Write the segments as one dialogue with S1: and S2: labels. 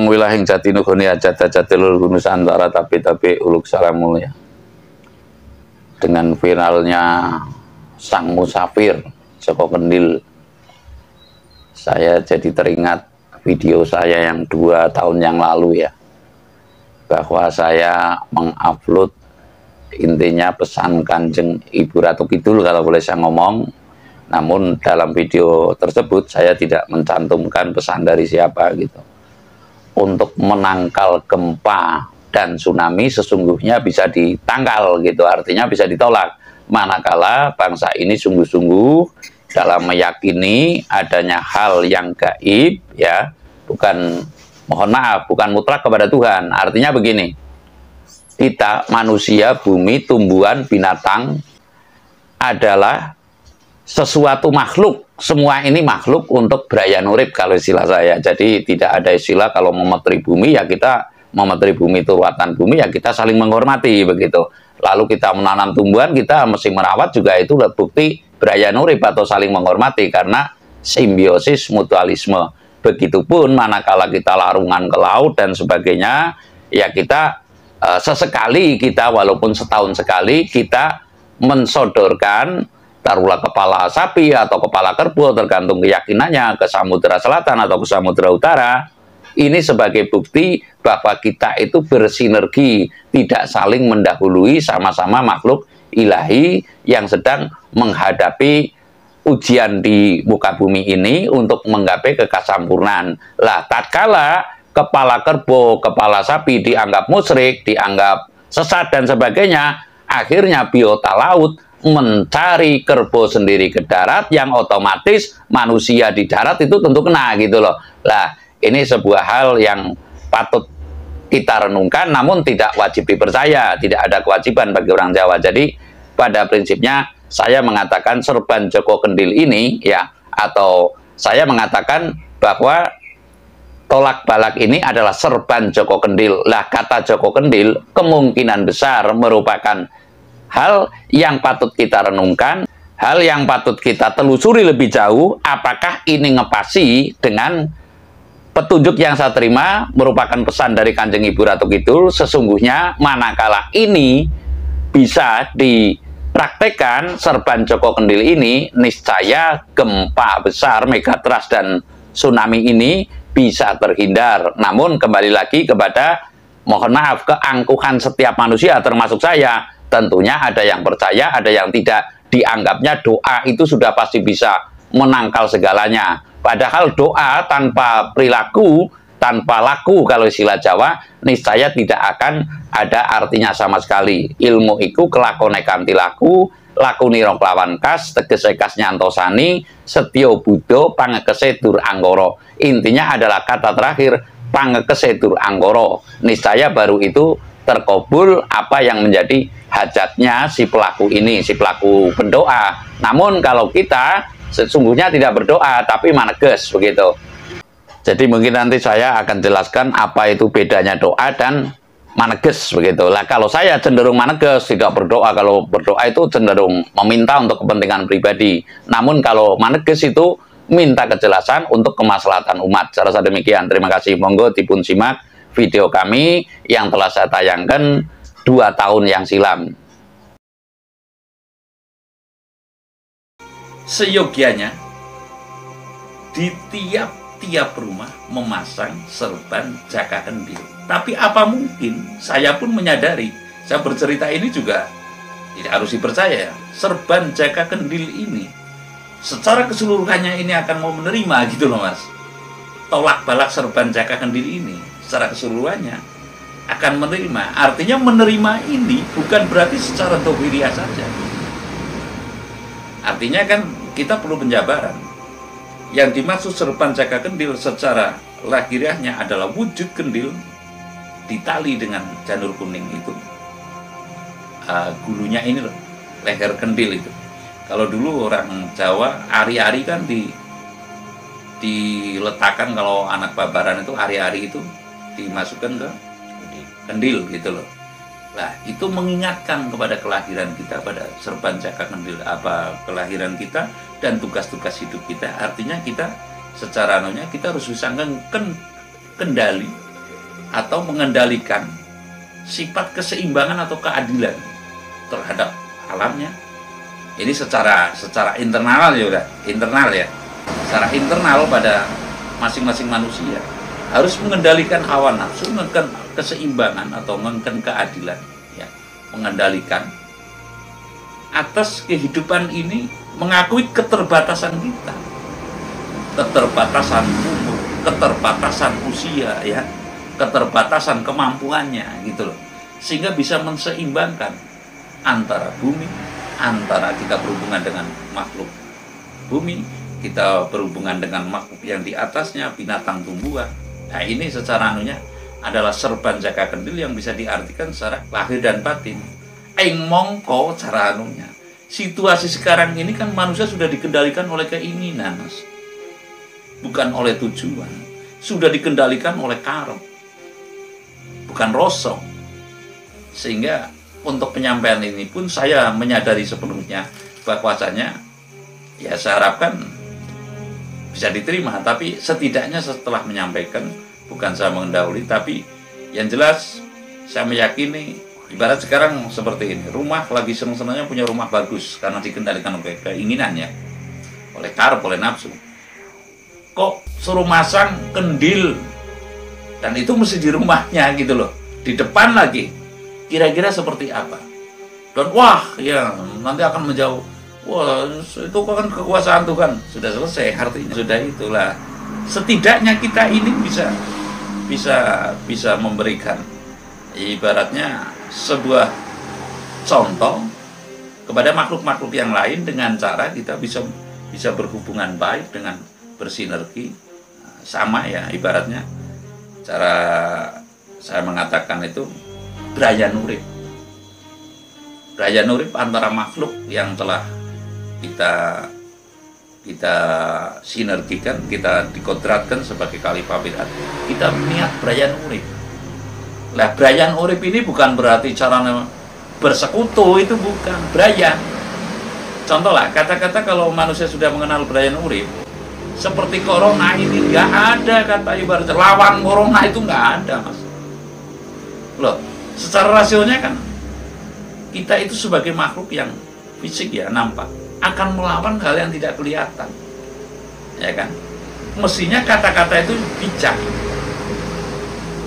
S1: Wilayah jati nugoni ajat lur Nusantara tapi uluk salam mulia. Dengan viralnya sang musafir Joko Kendil, saya jadi teringat video saya yang 2 tahun yang lalu ya, bahwa saya mengupload intinya pesan Kanjeng Ibu Ratu Kidul kalau boleh saya ngomong. Namun dalam video tersebut saya tidak mencantumkan pesan dari siapa gitu. Untuk menangkal gempa dan tsunami sesungguhnya bisa ditangkal gitu, artinya bisa ditolak manakala bangsa ini sungguh-sungguh dalam meyakini adanya hal yang gaib ya, bukan, mohon maaf, bukan mutlak kepada Tuhan. Artinya begini, kita manusia, bumi, tumbuhan, binatang adalah sesuatu makhluk, semua ini makhluk untuk beraya nurip kalau istilah saya. Jadi tidak ada istilah kalau memetri bumi ya kita memetri bumi, itu ruatan bumi ya kita saling menghormati begitu. Lalu kita menanam tumbuhan, kita mesti merawat juga, itu bukti beraya nurip atau saling menghormati karena simbiosis mutualisme. Begitupun manakala kita larungan ke laut dan sebagainya ya kita sesekali kita walaupun setahun sekali kita mensodorkan taruhlah kepala sapi atau kepala kerbau tergantung keyakinannya ke Samudra Selatan atau ke Samudra Utara. Ini sebagai bukti bahwa kita itu bersinergi, tidak saling mendahului, sama-sama makhluk ilahi yang sedang menghadapi ujian di muka bumi ini untuk menggapai kekasampurnaan. Lah, tatkala kepala kerbau, kepala sapi dianggap musyrik, dianggap sesat dan sebagainya, akhirnya biota laut mencari kerbau sendiri ke darat, yang otomatis manusia di darat itu tentu kena gitu loh. Lah, ini sebuah hal yang patut kita renungkan, namun tidak wajib dipercaya, tidak ada kewajiban bagi orang Jawa. Jadi pada prinsipnya saya mengatakan serban Joko Kendil ini ya, atau saya mengatakan bahwa tolak balak ini adalah serban Joko Kendil. Lah, kata Joko Kendil kemungkinan besar merupakan hal yang patut kita renungkan, hal yang patut kita telusuri lebih jauh, apakah ini ngepasi dengan petunjuk yang saya terima merupakan pesan dari Kanjeng Ibu Ratu Kidul. Sesungguhnya manakala ini bisa dipraktekkan serban Joko Kendil ini, niscaya gempa besar, megatrust dan tsunami ini bisa terhindar. Namun kembali lagi kepada, mohon maaf, keangkuhan setiap manusia termasuk saya. Tentunya ada yang percaya, ada yang tidak. Dianggapnya doa itu sudah pasti bisa menangkal segalanya. Padahal doa tanpa perilaku, tanpa laku kalau istilah Jawa, niscaya tidak akan ada artinya sama sekali. Ilmu iku kelakone kanthi laku, laku nira kelawan kas, tegese kas nyantosani, setya Buddha pangekese dur anggara. Intinya adalah kata terakhir, pangekese dur anggara. Niscaya baru itu terkabul apa yang menjadi hajatnya si pelaku ini, si pelaku pendoa. Namun kalau kita sesungguhnya tidak berdoa tapi maneges begitu. Jadi mungkin nanti saya akan jelaskan apa itu bedanya doa dan maneges begitu. Lah, kalau saya cenderung maneges, tidak berdoa. Kalau berdoa itu cenderung meminta untuk kepentingan pribadi. Namun kalau maneges itu minta kejelasan untuk kemaslahatan umat. Saya rasa demikian. Terima kasih. Monggo dipun simak video kami yang telah saya tayangkan 2 tahun yang silam.
S2: Seyogianya di tiap rumah memasang serban Jaka Kendil. Tapi apa mungkin saya pun menyadari, saya bercerita ini juga tidak harus dipercaya ya, serban Jaka Kendil ini secara keseluruhannya ini akan mau menerima gitu loh mas. Tolak balak serban Jaka Kendil ini secara keseluruhannya akan menerima. Artinya menerima ini bukan berarti secara dohiriah saja. Artinya kan kita perlu penjabaran. Yang dimaksud serban Jaka Kendil secara lahiriahnya adalah wujud kendil ditali dengan janur kuning itu. Gulunya ini loh, leher kendil itu. Kalau dulu orang Jawa ari-ari kan diletakkan kalau anak babaran itu hari-hari itu dimasukkan ke kendil gitu loh. Nah, itu mengingatkan kepada kelahiran kita, pada serban jaka kendil, apa kelahiran kita dan tugas-tugas hidup kita. Artinya kita secara anunya kita harus bisa kendali atau mengendalikan sifat keseimbangan atau keadilan terhadap alamnya. Ini secara internal ya udah, internal ya. Secara internal pada masing-masing manusia harus mengendalikan hawa nafsu, mengendalikan keseimbangan atau mengendalikan keadilan, ya, mengendalikan atas kehidupan ini, mengakui keterbatasan kita, keterbatasan umur, keterbatasan usia, ya, keterbatasan kemampuannya, gitu loh, sehingga bisa menseimbangkan antara bumi, antara kita berhubungan dengan makhluk bumi, kita berhubungan dengan makhluk yang di atasnya, binatang, tumbuhan. Nah, ini secara anunya adalah serban jaka kendil yang bisa diartikan secara lahir dan batin. Ing mongko cara anunya. Situasi sekarang ini kan manusia sudah dikendalikan oleh keinginan, Mas. Bukan oleh tujuan. Sudah dikendalikan oleh karep. Bukan rosong. Sehingga untuk penyampaian ini pun saya menyadari sepenuhnya bahwasanya ya saya harapkan bisa diterima, tapi setidaknya setelah menyampaikan, bukan saya mendahului, tapi yang jelas saya meyakini, ibarat sekarang seperti ini, rumah lagi senang-senangnya punya rumah bagus karena dikendalikan oleh keinginannya, oleh karep, oleh nafsu. Kok suruh masang kendil dan itu mesti di rumahnya gitu loh, di depan lagi, kira-kira seperti apa? Dan wah ya nanti akan menjauh. Wah, itu kan kekuasaan Tuhan. Sudah selesai, artinya sudah itulah. Setidaknya kita ini bisa memberikan ibaratnya sebuah contoh kepada makhluk-makhluk yang lain dengan cara kita bisa berhubungan baik dengan bersinergi. Sama ya, ibaratnya cara saya mengatakan itu Braya Nurip. Braya Nurip antara makhluk yang telah kita sinergikan, kita dikodratkan sebagai khalifah bid'ah. Kita niat Brayan Urip. Lah Brayan Urip ini bukan berarti cara bersekutu, itu bukan Brayan. Contoh lah, kata-kata kalau manusia sudah mengenal Brayan Urip, seperti corona ini nggak ada kata ibarat lawan corona itu nggak ada, Mas. Loh, secara rasionya kan kita itu sebagai makhluk yang fisik ya nampak akan melawan hal yang tidak kelihatan, ya kan? Mestinya kata-kata itu bijak,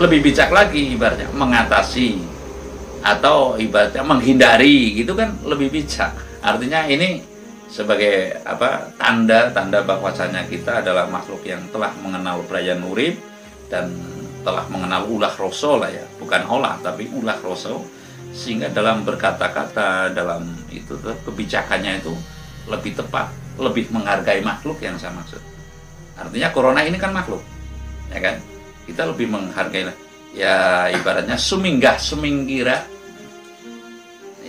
S2: lebih bijak lagi ibaratnya mengatasi atau ibaratnya menghindari, gitu kan lebih bijak. Artinya ini sebagai apa, tanda bahwasanya kita adalah makhluk yang telah mengenal Brayan Urip dan telah mengenal ulah rasa lah ya, bukan olah tapi ulah rasa, sehingga dalam berkata-kata, dalam itu kebijakannya itu lebih tepat, lebih menghargai makhluk yang saya maksud. Artinya corona ini kan makhluk, ya kan? Kita lebih menghargai, ya ibaratnya suminggira,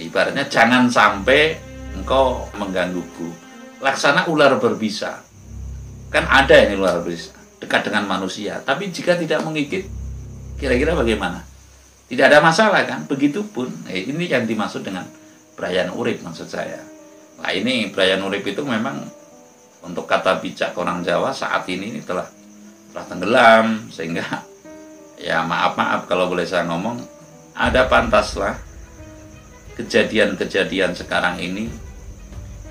S2: ibaratnya jangan sampai engkau menggangguku. Laksana ular berbisa, kan ada ini ular berbisa dekat dengan manusia, tapi jika tidak menggigit, kira-kira bagaimana? Tidak ada masalah kan? Begitupun, ini yang dimaksud dengan Brayan Urip maksud saya. Nah ini Brayan Urip itu memang untuk kata bijak orang Jawa saat ini telah tenggelam, sehingga ya maaf kalau boleh saya ngomong, ada pantaslah kejadian-kejadian sekarang ini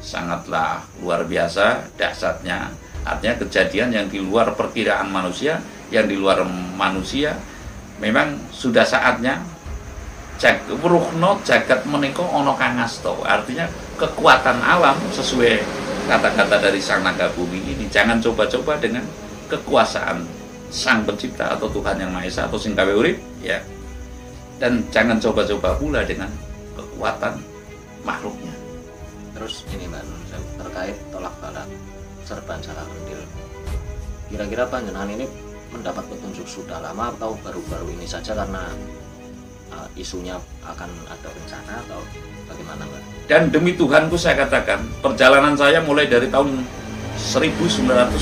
S2: sangatlah luar biasa dahsyatnya. Artinya kejadian yang di luar perkiraan manusia, yang di luar manusia, memang sudah saatnya Ruhno jagat menika ana kang ngasta. Artinya kekuatan alam sesuai kata-kata dari Sang Naga Bumi ini, jangan coba-coba dengan kekuasaan Sang Pencipta atau Tuhan Yang Maha Esa atau sing gawe urip ya. Dan jangan coba-coba pula dengan kekuatan makhluknya.
S3: Terus ini Mbak Nun, terkait tolak balak serban jaka kendil. Kira-kira panjenengan ini mendapat petunjuk sudah lama atau baru-baru ini saja karena isunya akan ada bencana atau bagaimana Mbak?
S2: Dan demi Tuhanku saya katakan, perjalanan saya mulai dari tahun 1994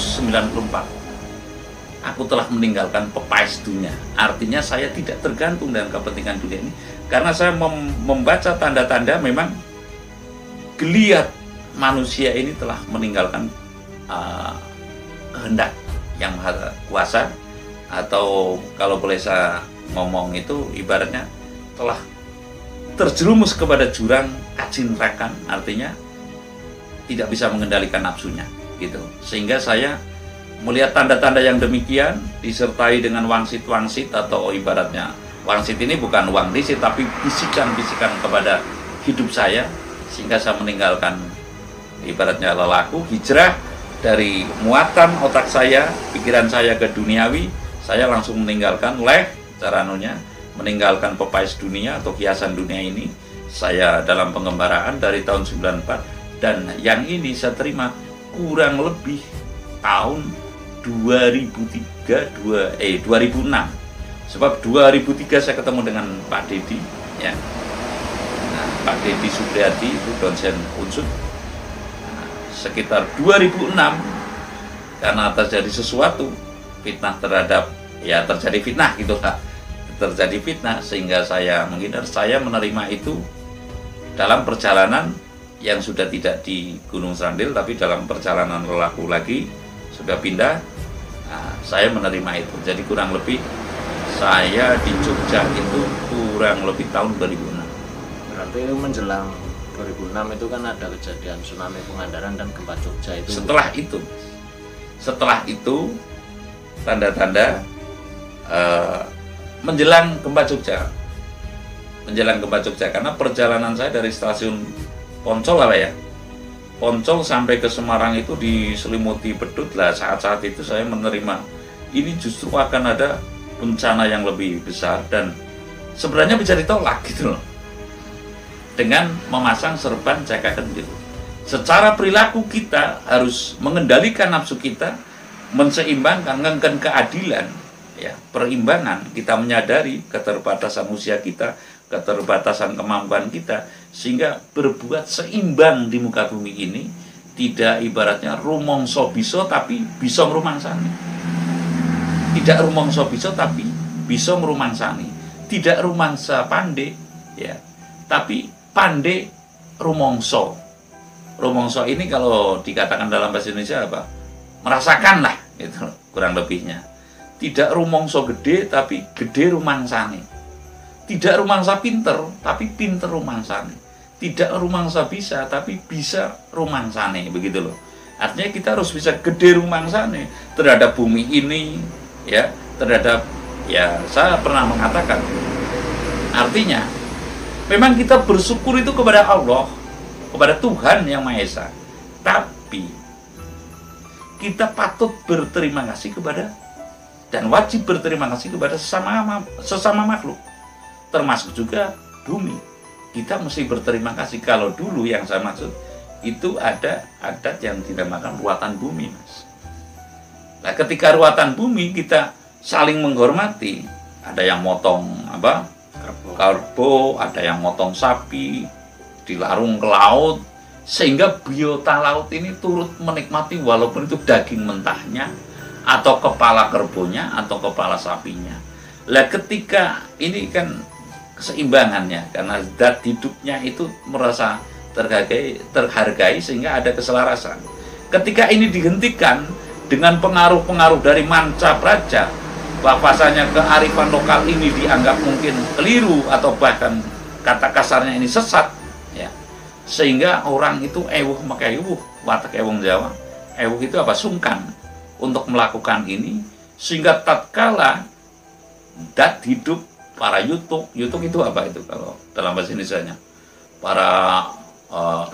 S2: aku telah meninggalkan pepais dunia. Artinya saya tidak tergantung dengan kepentingan dunia ini, karena saya membaca tanda-tanda memang geliat manusia ini telah meninggalkan kehendak yang maha kuasa, atau kalau boleh saya ngomong itu ibaratnya telah terjerumus kepada jurang kacinrakan, artinya tidak bisa mengendalikan nafsunya gitu. Sehingga saya melihat tanda-tanda yang demikian disertai dengan wangsit-wangsit, atau ibaratnya wangsit ini bukan wangsit tapi bisikan-bisikan kepada hidup saya, sehingga saya meninggalkan ibaratnya lelaku, hijrah dari muatan otak saya, pikiran saya ke duniawi. Saya langsung meninggalkan caranunya, meninggalkan pepais dunia atau hiasan dunia ini. Saya dalam pengembaraan dari tahun 94, dan yang ini saya terima kurang lebih tahun 2006. Sebab 2003 saya ketemu dengan Pak Dedi, ya. Nah, Pak Dedi Supriyadi itu dosen Unsud. Nah, sekitar 2006, karena terjadi sesuatu, fitnah terhadap, ya terjadi fitnah gitu lah, terjadi fitnah, sehingga saya menghindar. Saya menerima itu dalam perjalanan yang sudah tidak di Gunung Srandil, tapi dalam perjalanan lelaku lagi, sudah pindah. Nah, saya menerima itu. Jadi kurang lebih saya di Jogja itu kurang lebih tahun 2006.
S3: Berarti menjelang 2006 itu kan ada kejadian tsunami Pangandaran dan gempa Jogja itu.
S2: Setelah itu tanda-tanda menjelang gempa Jogja. Karena perjalanan saya dari stasiun Poncol Poncol sampai ke Semarang itu diselimuti bedut lah. Saat-saat itu saya menerima ini justru akan ada bencana yang lebih besar, dan sebenarnya bisa ditolak gitu loh, dengan memasang serban jaga kendil. Secara perilaku kita harus mengendalikan nafsu kita, menseimbangkan, ngengken keadilan, ya, perimbangan. Kita menyadari keterbatasan usia kita, keterbatasan kemampuan kita, sehingga berbuat seimbang di muka bumi ini. Tidak ibaratnya rumongso biso tapi bisa ngrumangsani. Tidak rumongso biso tapi bisa ngrumangsani. Tidak rumangsa pande, ya, tapi pande rumongso. Rumongso ini kalau dikatakan dalam bahasa Indonesia apa? Merasakan lah, gitu kurang lebihnya. Tidak rumongso gede tapi gede rumangsani. Tidak rumangsa pinter tapi pinter rumangsani. Tidak rumangsa bisa tapi bisa rumangsani, begitu loh. Artinya kita harus bisa gede rumangsani terhadap bumi ini, ya, terhadap, ya, saya pernah mengatakan, artinya memang kita bersyukur itu kepada Allah, kepada Tuhan Yang Maha Esa, tapi kita patut berterima kasih kepada, dan wajib berterima kasih kepada sesama makhluk, termasuk juga bumi. Kita mesti berterima kasih. Kalau dulu yang saya maksud itu ada adat yang dinamakan ruatan bumi, Mas. Nah, ketika ruatan bumi kita saling menghormati, ada yang motong karbo, ada yang motong sapi, dilarung ke laut, sehingga biota laut ini turut menikmati walaupun itu daging mentahnya, atau kepala kerbonya, atau kepala sapinya. Lah ketika ini kan keseimbangannya, karena zat hidupnya itu merasa terhargai sehingga ada keselarasan. Ketika ini dihentikan dengan pengaruh-pengaruh dari manca praja, bahwasanya kearifan lokal ini dianggap mungkin keliru atau bahkan kata kasarnya ini sesat, ya, sehingga orang itu pakai watak ewung Jawa, ewuh itu apa, sungkan untuk melakukan ini, sehingga tatkala zat hidup para yutuk itu apa itu kalau dalam bahasa Indonesianya, para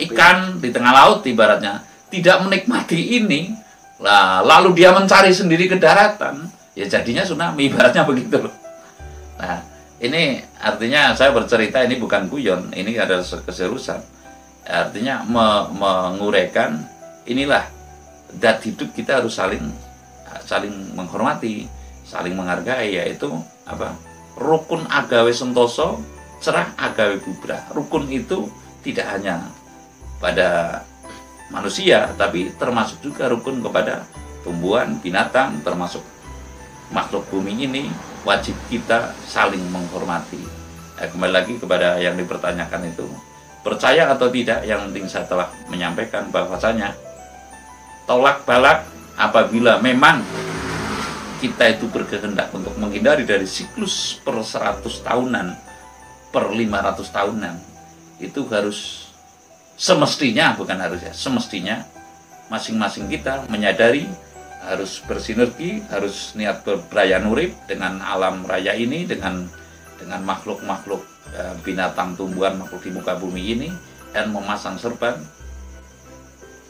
S2: ikan di tengah laut ibaratnya tidak menikmati ini, lalu dia mencari sendiri ke daratan, ya jadinya tsunami, ibaratnya begitu loh. Nah, ini artinya saya bercerita ini bukan guyon, ini ada keseriusan. Artinya menguraikan inilah zat hidup, kita harus saling menghormati, saling menghargai, yaitu apa? Rukun agawe sentoso, cerah agawe bubrah. Rukun itu tidak hanya pada manusia, tapi termasuk juga rukun kepada tumbuhan, binatang, termasuk makhluk bumi ini wajib kita saling menghormati. Kembali lagi kepada yang dipertanyakan itu, percaya atau tidak, yang penting saya telah menyampaikan bahwasanya tolak balak apabila memang kita itu berkehendak untuk menghindari dari siklus per 100 tahunan, per 500 tahunan, itu harus semestinya, bukan harus ya, semestinya masing-masing kita menyadari harus bersinergi, harus niat berbraya nurib dengan alam raya ini, dengan makhluk-makhluk binatang, tumbuhan, makhluk di muka bumi ini, dan memasang serban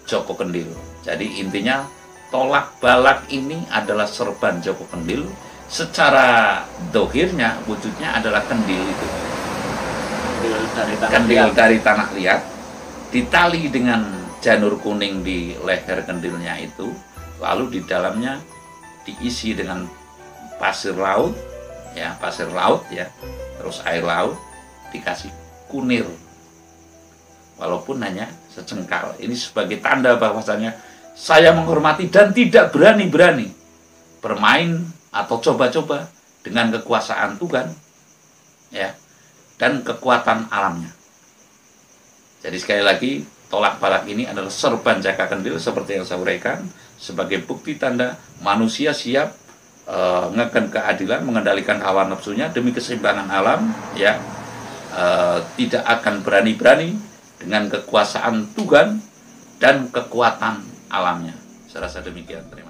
S2: Joko Kendil. Jadi intinya tolak balak ini adalah serban Joko Kendil. Secara dohirnya, wujudnya adalah kendil itu. Kendil dari tanah liat, ditali dengan janur kuning di leher kendilnya itu, lalu di dalamnya diisi dengan pasir laut, ya, terus air laut, dikasih kunir, walaupun hanya secengkal. Ini sebagai tanda bahwasanya saya menghormati dan tidak berani-berani bermain atau coba-coba dengan kekuasaan Tuhan, ya, dan kekuatan alamnya. Jadi sekali lagi, tolak balak ini adalah serban Jaka Kendil seperti yang saya uraikan, sebagai bukti tanda manusia siap ngeken keadilan, mengendalikan hawa nafsunya demi keseimbangan alam, ya, tidak akan berani-berani dengan kekuasaan Tuhan dan kekuatan alamnya. Saya rasa demikian. Terima kasih.